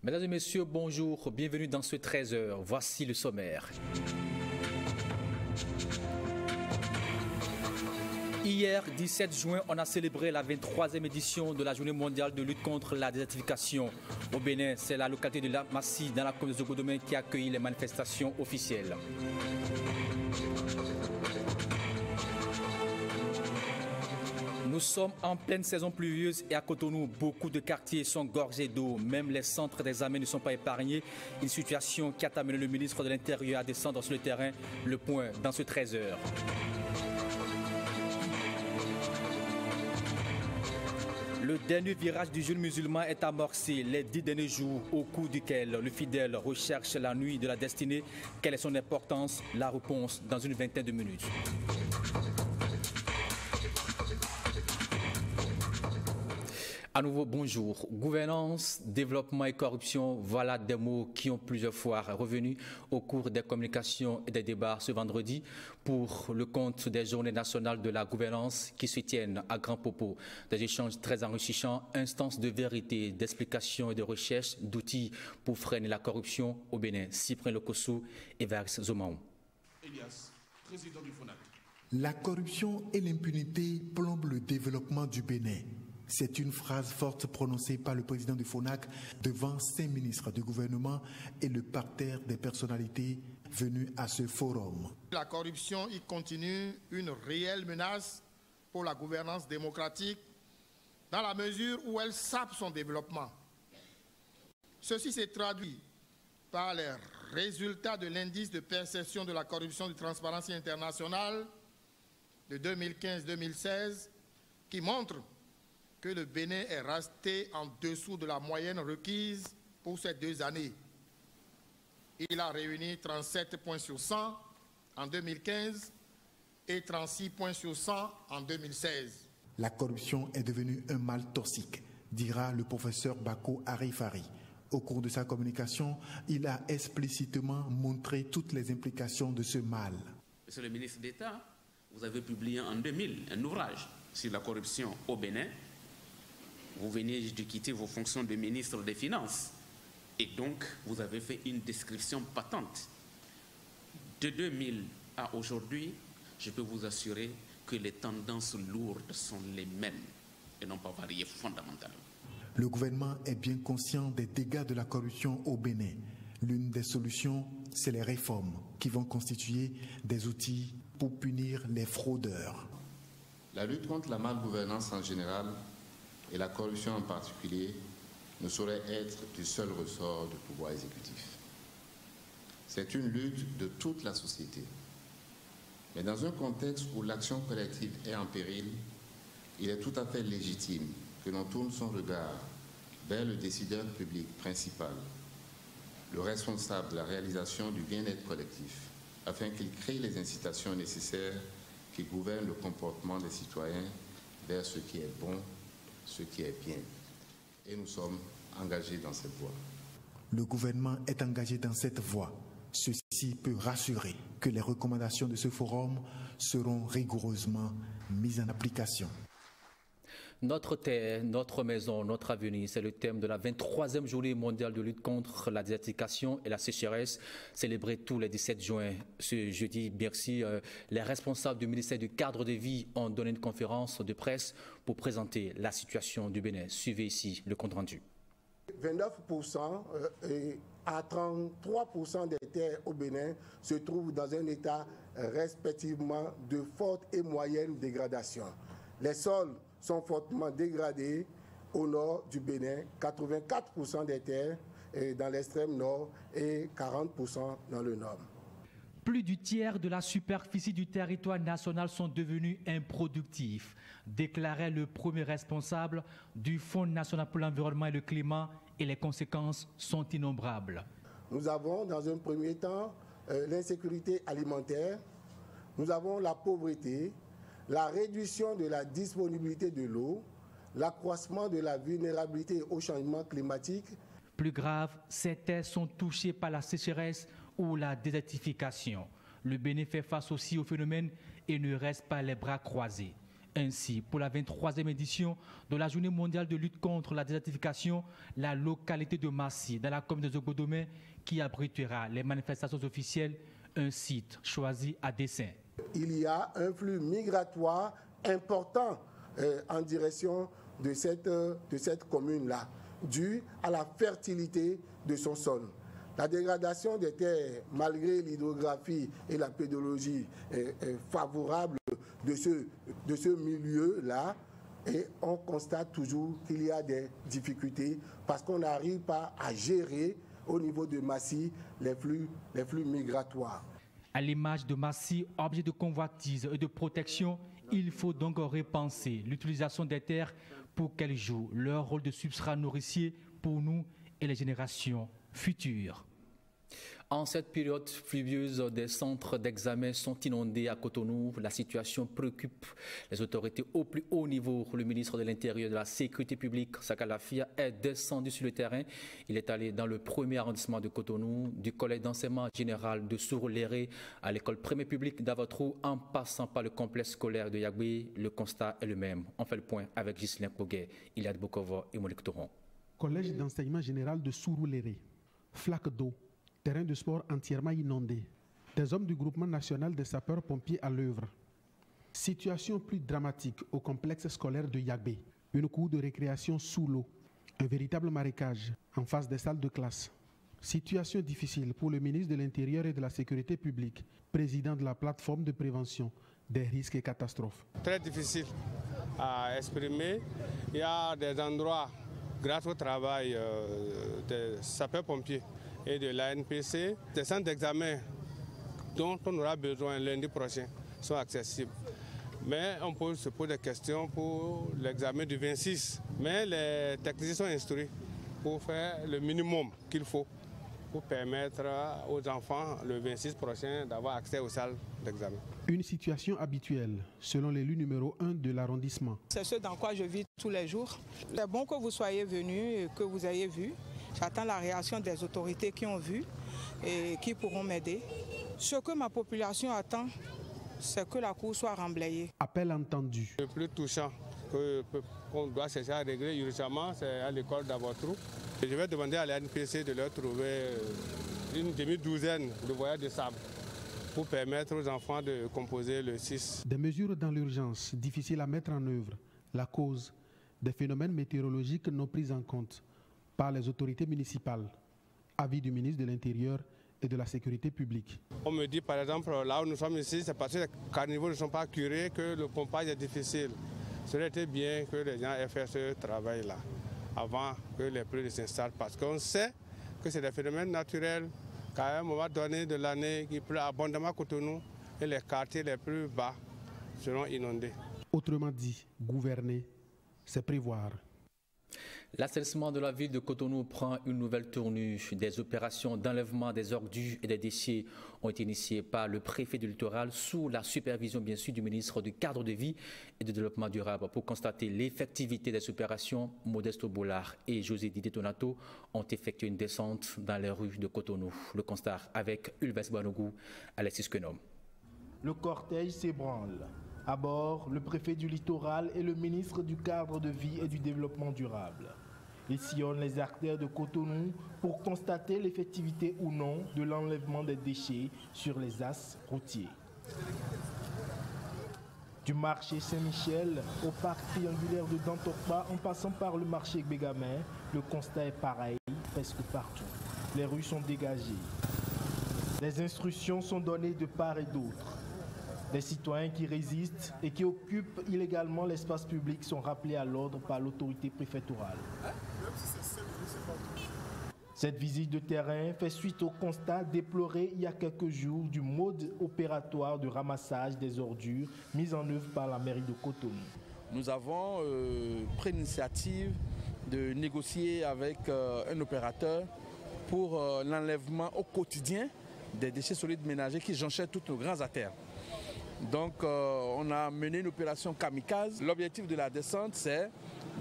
Mesdames et messieurs, bonjour, bienvenue dans ce 13h. Voici le sommaire. Hier, 17 juin, on a célébré la 23e édition de la Journée mondiale de lutte contre la désertification. Au Bénin, c'est la localité de Lamassi, dans la commune de Zogodomène, qui a accueilli les manifestations officielles. Nous sommes en pleine saison pluvieuse et à Cotonou, beaucoup de quartiers sont gorgés d'eau. Même les centres d'examen ne sont pas épargnés. Une situation qui a amené le ministre de l'Intérieur à descendre sur le terrain. Le point dans ce 13h. Le dernier virage du jeûne musulman est amorcé les 10 derniers jours au cours duquel le fidèle recherche la nuit de la destinée. Quelle est son importance? La réponse dans une vingtaine de minutes. À nouveau, bonjour. Gouvernance, développement et corruption, voilà des mots qui ont plusieurs fois revenu au cours des communications et des débats ce vendredi pour le compte des journées nationales de la gouvernance qui se tiennent à Grand Popo. Des échanges très enrichissants, instances de vérité, d'explication et de recherche, d'outils pour freiner la corruption au Bénin. Cyprien Lokossou et Vax Zomaou. Elias, président du FONAC. La corruption et l'impunité plombent le développement du Bénin. C'est une phrase forte prononcée par le président du FONAC devant 5 ministres du gouvernement et le parterre des personnalités venues à ce forum. La corruption y continue une réelle menace pour la gouvernance démocratique dans la mesure où elle sape son développement. Ceci s'est traduit par les résultats de l'indice de perception de la corruption de Transparency International de 2015-2016 qui montre que le Bénin est resté en dessous de la moyenne requise pour ces 2 années. Il a réuni 37 points sur 100 en 2015 et 36 points sur 100 en 2016. La corruption est devenue un mal toxique, dira le professeur Bako Arifari. Au cours de sa communication, il a explicitement montré toutes les implications de ce mal. Monsieur le ministre d'État, vous avez publié en 2000 un ouvrage sur la corruption au Bénin. Vous venez de quitter vos fonctions de ministre des Finances et donc vous avez fait une description patente. De 2000 à aujourd'hui, je peux vous assurer que les tendances lourdes sont les mêmes et n'ont pas varié fondamentalement. Le gouvernement est bien conscient des dégâts de la corruption au Bénin. L'une des solutions, c'est les réformes qui vont constituer des outils pour punir les fraudeurs. La lutte contre la malgouvernance en général et la corruption en particulier ne saurait être du seul ressort du pouvoir exécutif. C'est une lutte de toute la société. Mais dans un contexte où l'action collective est en péril, il est tout à fait légitime que l'on tourne son regard vers le décideur public principal, le responsable de la réalisation du bien-être collectif, afin qu'il crée les incitations nécessaires qui gouvernent le comportement des citoyens vers ce qui est bon, ce qui est bien. Et nous sommes engagés dans cette voie. Le gouvernement est engagé dans cette voie. Ceci peut rassurer que les recommandations de ce forum seront rigoureusement mises en application. Notre terre, notre maison, notre avenir, c'est le thème de la 23e journée mondiale de lutte contre la désertification et la sécheresse, célébrée tous les 17 juin. Ce jeudi, Bercy, les responsables du ministère du cadre de vie ont donné une conférence de presse pour présenter la situation du Bénin. Suivez ici le compte rendu. 29% à 33% des terres au Bénin se trouvent dans un état respectivement de forte et moyenne dégradation. Les sols sont fortement dégradés au nord du Bénin, 84% des terres dans l'extrême nord et 40% dans le nord. Plus du tiers de la superficie du territoire national sont devenus improductifs, déclarait le premier responsable du Fonds national pour l'environnement et le climat, et les conséquences sont innombrables. Nous avons dans un premier temps l'insécurité alimentaire, nous avons la pauvreté, la réduction de la disponibilité de l'eau, l'accroissement de la vulnérabilité au changement climatique. Plus grave, ces terres sont touchées par la sécheresse ou la désertification. Le Bénin fait face aussi au phénomène et ne reste pas les bras croisés. Ainsi, pour la 23e édition de la Journée mondiale de lutte contre la désertification, la localité de Massi, dans la commune de Zogodomé, qui abritera les manifestations officielles, un site choisi à dessein. Il y a un flux migratoire important en direction de cette commune-là, dû à la fertilité de son sol. La dégradation des terres, malgré l'hydrographie et la pédologie favorable de ce milieu-là, et on constate toujours qu'il y a des difficultés parce qu'on n'arrive pas à gérer au niveau de Massi les flux migratoires. À l'image de Massi, objet de convoitise et de protection, il faut donc repenser l'utilisation des terres pour qu'elles jouent leur rôle de substrat nourricier pour nous et les générations futures. En cette période pluvieuse, des centres d'examen sont inondés à Cotonou. La situation préoccupe les autorités au plus haut niveau. Le ministre de l'Intérieur et de la Sécurité publique, Saka Lafia, est descendu sur le terrain. Il est allé dans le premier arrondissement de Cotonou, du collège d'enseignement général de Surulere à l'école primaire publique d'Avatrou, en passant par le complexe scolaire de Yagbe. Le constat est le même. On fait le point avec Ghislain Poguet, Iliad Bokovo et Monique Toron. Collège d'enseignement général de Surulere. Flaque d'eau. Terrain de sport entièrement inondé. Des hommes du groupement national des sapeurs-pompiers à l'œuvre. Situation plus dramatique au complexe scolaire de Yagbe. Une cour de récréation sous l'eau. Un véritable marécage en face des salles de classe. Situation difficile pour le ministre de l'Intérieur et de la Sécurité publique, président de la plateforme de prévention des risques et catastrophes. Très difficile à exprimer. Il y a des endroits, grâce au travail des sapeurs-pompiers et de l'ANPC, des centres d'examen dont on aura besoin lundi prochain sont accessibles. Mais on se pose des questions pour l'examen du 26. Mais les techniciens sont instruits pour faire le minimum qu'il faut pour permettre aux enfants le 26 prochain d'avoir accès aux salles d'examen. Une situation habituelle, selon l'élu numéro 1 de l'arrondissement. C'est ce dans quoi je vis tous les jours. C'est bon que vous soyez venus et que vous ayez vu. J'attends la réaction des autorités qui ont vu et qui pourront m'aider. Ce que ma population attend, c'est que la cour soit remblayée. Appel entendu. Le plus touchant qu'on doit chercher à régler urgemment, c'est à l'école d'Avatrou. Je vais demander à l'ANPC de leur trouver une demi-douzaine de voyages de sable pour permettre aux enfants de composer le 6. Des mesures dans l'urgence, difficiles à mettre en œuvre. La cause, des phénomènes météorologiques non pris en compte par les autorités municipales. Avis du ministre de l'Intérieur et de la Sécurité publique. On me dit par exemple, là où nous sommes ici, c'est parce que les carnivores ne sont pas curés que le pompage est difficile. Ce serait été bien que les gens aient fait ce travail-là avant que les pluies s'installent, parce qu'on sait que c'est des phénomènes naturels, qu'à un moment donné de l'année, il pleut abondamment à Cotonou et les quartiers les plus bas seront inondés. Autrement dit, gouverner, c'est prévoir. L'assainissement de la ville de Cotonou prend une nouvelle tournure. Des opérations d'enlèvement des ordures et des déchets ont été initiées par le préfet du littoral sous la supervision bien sûr du ministre du Cadre de vie et du Développement durable. Pour constater l'effectivité des opérations, Modesto Boulard et José Didier Donato ont effectué une descente dans les rues de Cotonou. Le constat avec Ulves Banougou, Alexis Quenom. Le cortège s'ébranle. À bord, le préfet du littoral et le ministre du Cadre de vie et du Développement durable. Ils sillonnent les artères de Cotonou pour constater l'effectivité ou non de l'enlèvement des déchets sur les axes routiers. Du marché Saint-Michel au parc triangulaire de Dantokpa en passant par le marché Bégamin, le constat est pareil presque partout. Les rues sont dégagées. Les instructions sont données de part et d'autre. Les citoyens qui résistent et qui occupent illégalement l'espace public sont rappelés à l'ordre par l'autorité préfectorale. Cette visite de terrain fait suite au constat déploré il y a quelques jours du mode opératoire de ramassage des ordures mis en œuvre par la mairie de Cotonou. Nous avons pris l'initiative de négocier avec un opérateur pour l'enlèvement au quotidien des déchets solides ménagers qui jonchaient toutes nos grandes artères. Donc on a mené une opération kamikaze. L'objectif de la descente, c'est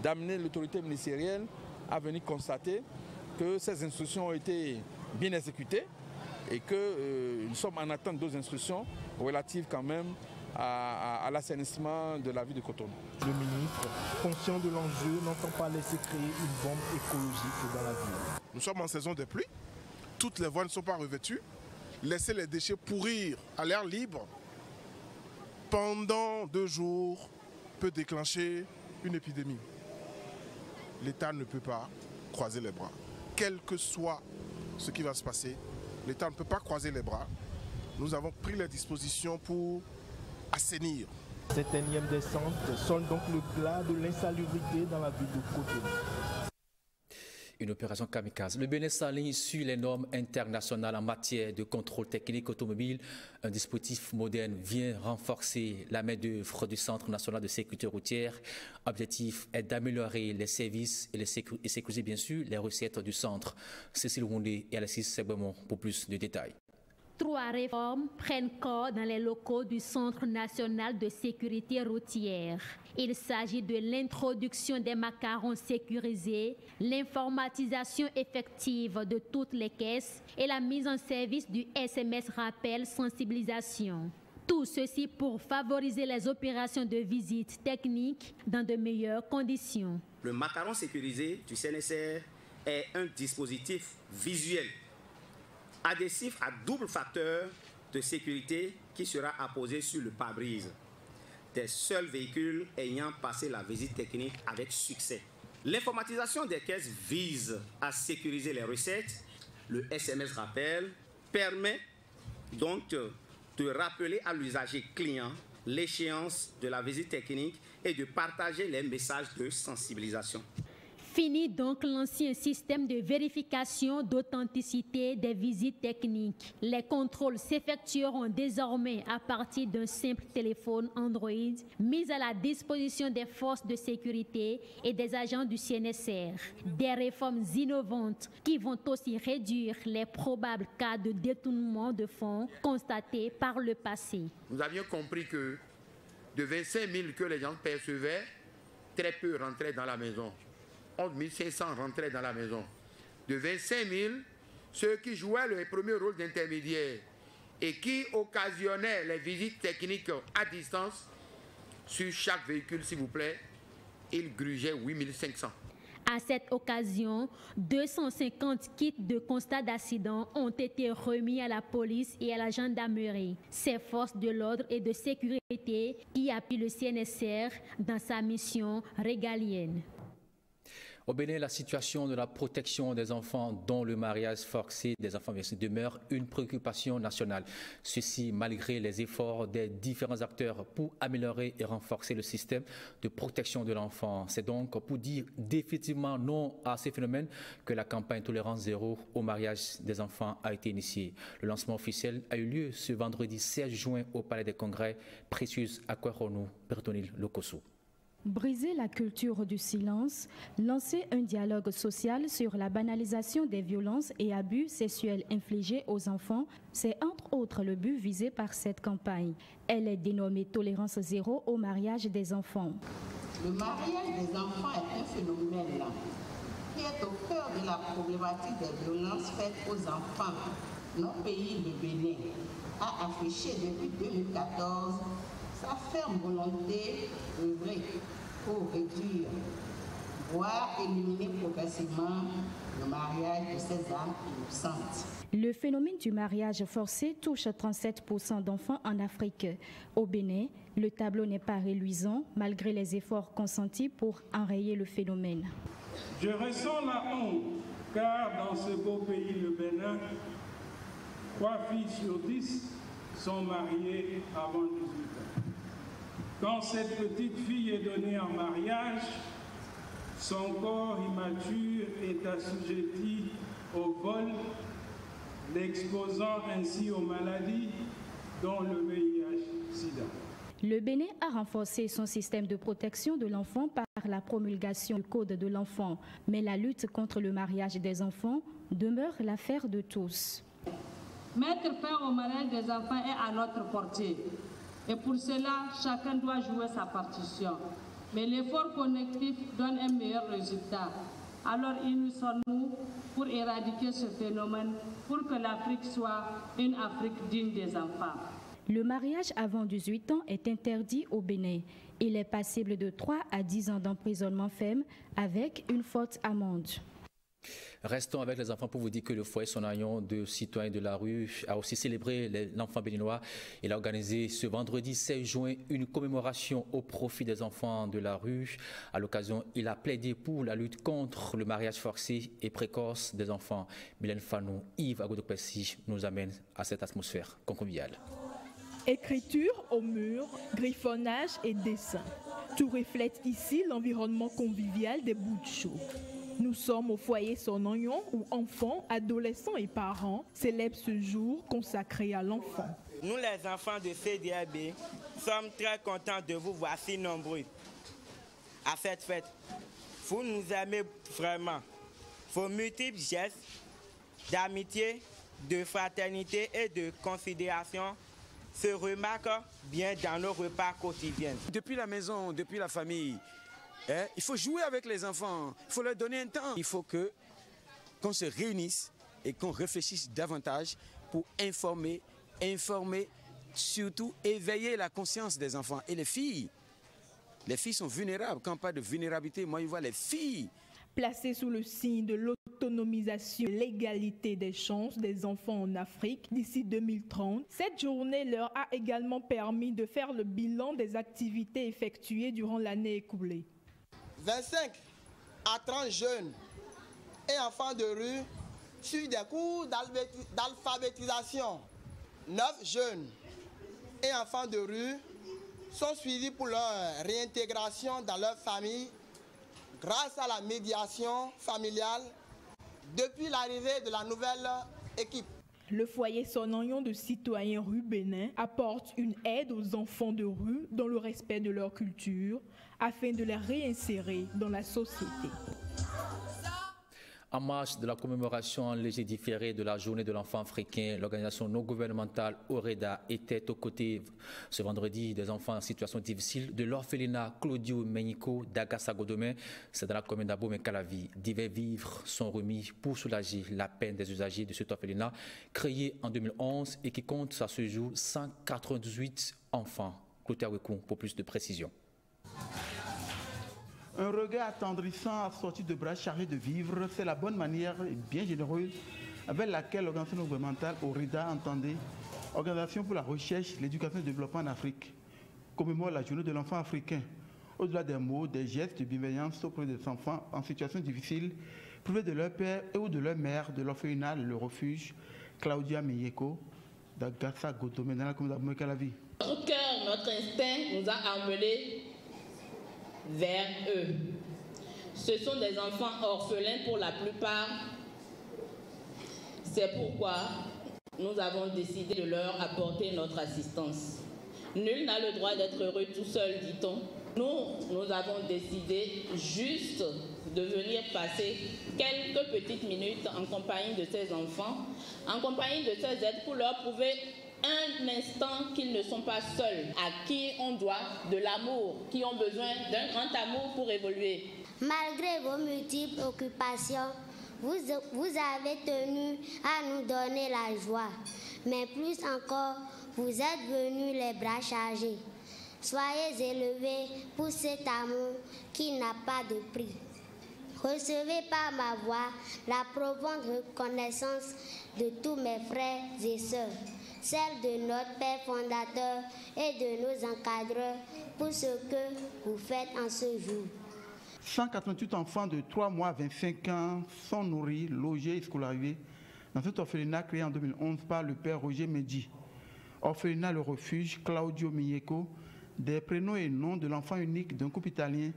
d'amener l'autorité ministérielle à venir constater que ces instructions ont été bien exécutées et que nous sommes en attente d'autres instructions relatives quand même à l'assainissement de la ville de Cotonou. Le ministre, conscient de l'enjeu, n'entend pas laisser créer une bombe écologique dans la ville. Nous sommes en saison de pluie, toutes les voies ne sont pas revêtues. Laisser les déchets pourrir à l'air libre pendant 2 jours peut déclencher une épidémie. L'État ne peut pas croiser les bras. Quel que soit ce qui va se passer, l'État ne peut pas croiser les bras. Nous avons pris les dispositions pour assainir. Cette énième descente sonne donc le plat de l'insalubrité dans la ville de Cotonou. Une opération kamikaze. Le Bénin s'aligne sur les normes internationales en matière de contrôle technique automobile. Un dispositif moderne vient renforcer la main-d'œuvre du Centre national de sécurité routière. L'objectif est d'améliorer les services et sécuriser bien sûr les recettes du centre. Cécile Roundé et Alexis Sebemon pour plus de détails. 3 réformes prennent corps dans les locaux du Centre national de sécurité routière. Il s'agit de l'introduction des macarons sécurisés, l'informatisation effective de toutes les caisses et la mise en service du SMS rappel sensibilisation. Tout ceci pour favoriser les opérations de visite technique dans de meilleures conditions. Le macaron sécurisé du CNSR est un dispositif visuel adhésif à double facteur de sécurité qui sera apposé sur le pare-brise des seuls véhicules ayant passé la visite technique avec succès. L'informatisation des caisses vise à sécuriser les recettes. Le SMS rappel permet donc de rappeler à l'usager client l'échéance de la visite technique et de partager les messages de sensibilisation. Fini donc l'ancien système de vérification d'authenticité des visites techniques. Les contrôles s'effectueront désormais à partir d'un simple téléphone Android mis à la disposition des forces de sécurité et des agents du CNSR. Des réformes innovantes qui vont aussi réduire les probables cas de détournement de fonds constatés par le passé. Nous avions compris que de 25 000 que les gens percevaient, très peu rentraient dans la maison. 11 500 rentraient dans la maison. De 25 000, ceux qui jouaient le premier rôle d'intermédiaire et qui occasionnaient les visites techniques à distance, sur chaque véhicule, s'il vous plaît, ils grugeaient 8 500. À cette occasion, 250 kits de constat d'accident ont été remis à la police et à la gendarmerie. Ces forces de l'ordre et de sécurité qui appuient le CNSR dans sa mission régalienne. Au Bénin, la situation de la protection des enfants, dont le mariage forcé des enfants demeure une préoccupation nationale. Ceci malgré les efforts des différents acteurs pour améliorer et renforcer le système de protection de l'enfant. C'est donc pour dire définitivement non à ces phénomènes que la campagne Tolérance Zéro au mariage des enfants a été initiée. Le lancement officiel a eu lieu ce vendredi 16 juin au Palais des Congrès, Précieuse Akwaronou, Bertonil Lokoso. Briser la culture du silence, lancer un dialogue social sur la banalisation des violences et abus sexuels infligés aux enfants, c'est entre autres le but visé par cette campagne. Elle est dénommée Tolérance Zéro au mariage des enfants. Le mariage des enfants est un phénomène qui est au cœur de la problématique des violences faites aux enfants. Notre pays, le Bénin, a affiché depuis 2014 sa ferme volonté d'œuvrer pour réduire, voire éliminer progressivement le mariage de ces âmes innocentes. Le phénomène du mariage forcé touche 37% d'enfants en Afrique. Au Bénin, le tableau n'est pas reluisant malgré les efforts consentis pour enrayer le phénomène. Je ressens la honte car dans ce beau pays, le Bénin, 3 filles sur 10 sont mariées avant 18 ans. Quand cette petite fille est donnée en mariage, son corps immature est assujetti au vol, l'exposant ainsi aux maladies dont le VIH-Sida. Le Bénin a renforcé son système de protection de l'enfant par la promulgation du Code de l'enfant. Mais la lutte contre le mariage des enfants demeure l'affaire de tous. Mettre fin au mariage des enfants est à notre portée. Et pour cela, chacun doit jouer sa partition. Mais l'effort collectif donne un meilleur résultat. Alors unissons-nous pour éradiquer ce phénomène, pour que l'Afrique soit une Afrique digne des enfants. Le mariage avant 18 ans est interdit au Bénin. Il est passible de 3 à 10 ans d'emprisonnement ferme avec une forte amende. Restons avec les enfants pour vous dire que le foyer Sonayon de citoyens de la rue a aussi célébré l'enfant béninois. Il a organisé ce vendredi 16 juin une commémoration au profit des enfants de la rue. À l'occasion, il a plaidé pour la lutte contre le mariage forcé et précoce des enfants. Mylène Fanou, Yves Agodokpessi nous amène à cette atmosphère conviviale. Écriture au mur, griffonnage et dessin. Tout reflète ici l'environnement convivial des Boutchou. Nous sommes au foyer Sonayon où enfants, adolescents et parents célèbrent ce jour consacré à l'enfant. Nous les enfants de CDAB sommes très contents de vous voir si nombreux à cette fête. Vous nous aimez vraiment. Vos multiples gestes d'amitié, de fraternité et de considération se remarquent bien dans nos repas quotidiens. Depuis la maison, depuis la famille, il faut jouer avec les enfants, il faut leur donner un temps. Il faut qu'on se réunisse et qu'on réfléchisse davantage pour informer, surtout éveiller la conscience des enfants. Et les filles sont vulnérables. Quand on parle de vulnérabilité, moi je vois les filles. Placées sous le signe de l'autonomisation et l'égalité des chances des enfants en Afrique d'ici 2030, cette journée leur a également permis de faire le bilan des activités effectuées durant l'année écoulée. 25 à 30 jeunes et enfants de rue suivent des cours d'alphabétisation. 9 jeunes et enfants de rue sont suivis pour leur réintégration dans leur famille grâce à la médiation familiale depuis l'arrivée de la nouvelle équipe. Le foyer Sonayon de citoyens rue Bénin apporte une aide aux enfants de rue dans le respect de leur culture afin de les réinsérer dans la société. En marge de la commémoration en léger différé de la journée de l'enfant africain, l'organisation non gouvernementale OREDA était aux côtés ce vendredi des enfants en situation difficile de l'orphelinat Claudio Meñico d'Agasagodomé. C'est dans la commune d'Abomey-Calavi. Divers vivres sont remis pour soulager la peine des usagers de cet orphelinat créé en 2011 et qui compte à ce jour 198 enfants. Clotaire Wekou pour plus de précision. Un regard attendrissant assorti de bras chargés de vivres, c'est la bonne manière bien généreuse avec laquelle l'organisation gouvernementale OREDA entendait, Organisation pour la recherche, l'éducation et le développement en Afrique, commémore la journée de l'enfant africain. Au-delà des mots, des gestes de bienveillance auprès des enfants en situation difficile, privés de leur père et ou de leur mère, de l'orphelinat, le refuge, Claudia Meñico, d'Agasagodomé, dans la commune d'Abomey-Calavi. Notre cœur, notre instinct nous a amenés vers eux. Ce sont des enfants orphelins pour la plupart. C'est pourquoi nous avons décidé de leur apporter notre assistance. Nul n'a le droit d'être heureux tout seul, dit-on. Nous avons décidé juste de venir passer quelques petites minutes en compagnie de ces enfants, en compagnie de ces aides pour leur prouver un instant qu'ils ne sont pas seuls, à qui on doit de l'amour, qui ont besoin d'un grand amour pour évoluer. Malgré vos multiples occupations, vous avez tenu à nous donner la joie. Mais plus encore, vous êtes venus les bras chargés. Soyez élevés pour cet amour qui n'a pas de prix. Recevez par ma voix la profonde reconnaissance de tous mes frères et sœurs, celle de notre Père fondateur et de nos encadreurs pour ce que vous faites en ce jour. 188 enfants de 3 mois à 25 ans sont nourris, logés et scolarisés dans cet orphelinat créé en 2011 par le père Roger Medji. Orphelinat Le Refuge, Claudio Meñico, des prénoms et noms de l'enfant unique d'un couple italien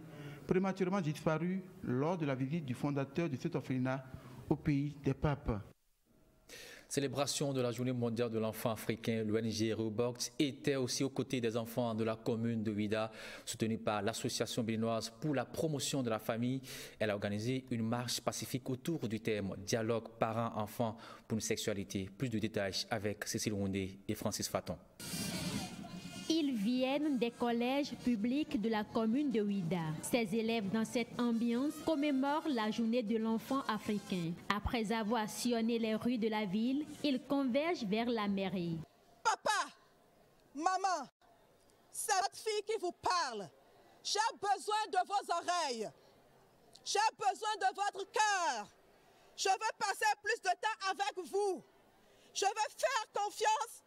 prématurément disparu lors de la visite du fondateur de cet orphelinat au pays des papes. Célébration de la journée mondiale de l'enfant africain, l'ONG Rehoboth était aussi aux côtés des enfants de la commune de Ouidah, soutenue par l'association béninoise pour la promotion de la famille. Elle a organisé une marche pacifique autour du thème dialogue parents-enfants pour une sexualité. Plus de détails avec Cécile Roundé et Francis Faton. Ils viennent des collèges publics de la commune de Ouidah. Ces élèves dans cette ambiance commémorent la journée de l'enfant africain. Après avoir sillonné les rues de la ville, ils convergent vers la mairie. Papa, Maman, c'est votre fille qui vous parle. J'ai besoin de vos oreilles. J'ai besoin de votre cœur. Je veux passer plus de temps avec vous. Je veux faire confiance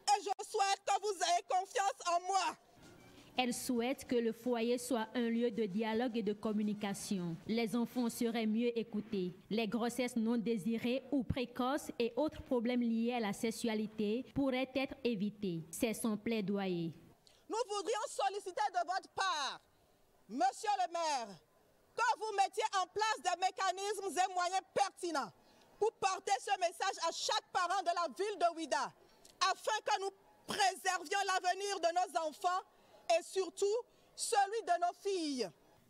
et je souhaite que vous ayez confiance en moi. Elle souhaite que le foyer soit un lieu de dialogue et de communication. Les enfants seraient mieux écoutés. Les grossesses non désirées ou précoces et autres problèmes liés à la sexualité pourraient être évités. C'est son plaidoyer. Nous voudrions solliciter de votre part, Monsieur le maire, que vous mettiez en place des mécanismes et moyens pertinents pour porter ce message à chaque parent de la ville de Ouidah, afin que nous préservions l'avenir de nos enfants et surtout celui de nos filles.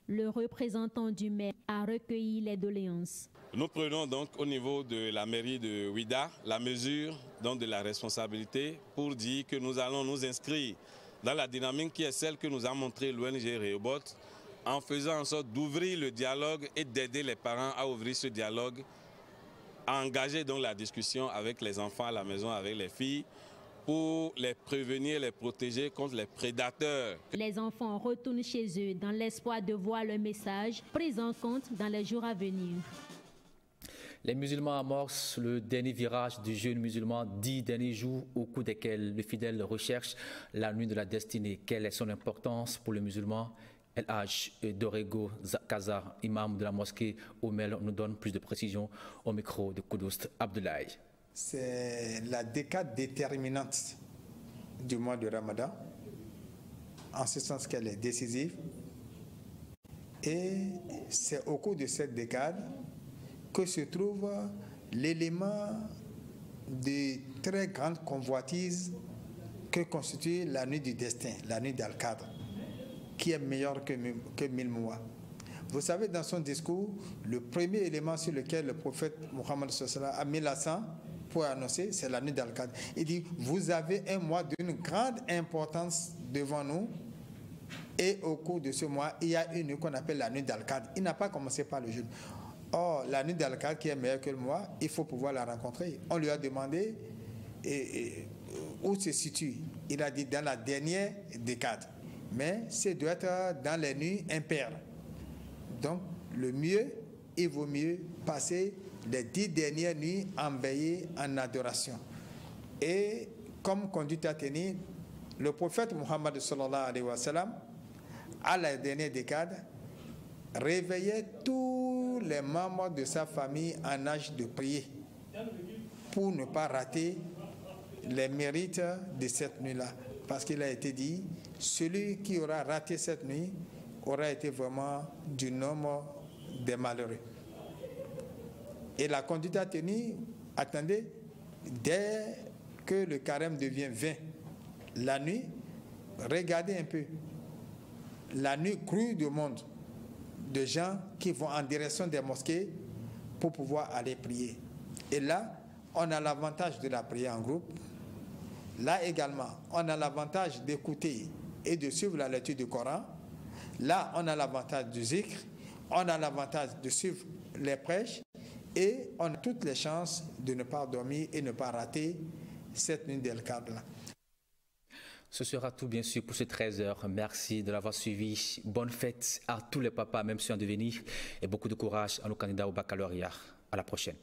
Le représentant du maire a recueilli les doléances. Nous prenons donc au niveau de la mairie de Ouidah la mesure donc de la responsabilité pour dire que nous allons nous inscrire dans la dynamique qui est celle que nous a montré l'ONG Rehoboth, en faisant en sorte d'ouvrir le dialogue et d'aider les parents à ouvrir ce dialogue, à engager donc la discussion avec les enfants à la maison, avec les filles, pour les prévenir, les protéger contre les prédateurs. Les enfants retournent chez eux dans l'espoir de voir le message pris en compte dans les jours à venir. Les musulmans amorcent le dernier virage du jeûne musulman, 10 derniers jours au cours desquels le fidèle recherche la nuit de la destinée. Quelle est son importance pour le musulman? El Hadj Dorego Kaza, imam de la mosquée Omel, nous donne plus de précisions au micro de Koudoust Abdoulaye. C'est la décade déterminante du mois de Ramadan, en ce sens qu'elle est décisive. Et c'est au cours de cette décade que se trouve l'élément de très grande convoitise que constitue la nuit du destin, la nuit d'Al-Qadr, qui est meilleure que 1000 mois. Vous savez, dans son discours, le premier élément sur lequel le prophète Mohammed a mis l'accent pour annoncer, c'est la nuit d'Al-Qadr. Il dit, vous avez un mois d'une grande importance devant nous, et au cours de ce mois, il y a une nuit qu'on appelle la nuit d'Al-Qadr. Il n'a pas commencé par le jeûne. Or, la nuit d'Al-Qadr, qui est meilleure que le mois, il faut pouvoir la rencontrer. On lui a demandé où se situe. Il a dit dans la dernière décade. Mais c'est doit être dans les nuits impaires. Donc, le mieux, il vaut mieux passer les 10 dernières nuits en veillée, en adoration. Et comme conduite à tenir, le prophète Mohammed sallallahu alayhi wa sallam, à la dernière décade, réveillait tous les membres de sa famille en âge de prier pour ne pas rater les mérites de cette nuit-là. Parce qu'il a été dit, celui qui aura raté cette nuit aura été vraiment du nombre des malheureux. Et la conduite à tenir, attendez, dès que le carême devient 20, la nuit, regardez un peu, la nuit crue du monde, de gens qui vont en direction des mosquées pour pouvoir aller prier. Et là, on a l'avantage de la prière en groupe. Là également, on a l'avantage d'écouter et de suivre la lecture du Coran. Là, on a l'avantage du zikr. On a l'avantage de suivre les prêches. Et on a toutes les chances de ne pas dormir et ne pas rater cette nuit d'Al-Qadr. Ce sera tout bien sûr pour ces 13h. Merci de l'avoir suivi. Bonne fête à tous les papas, même ceux en devenir. Et beaucoup de courage à nos candidats au baccalauréat. À la prochaine.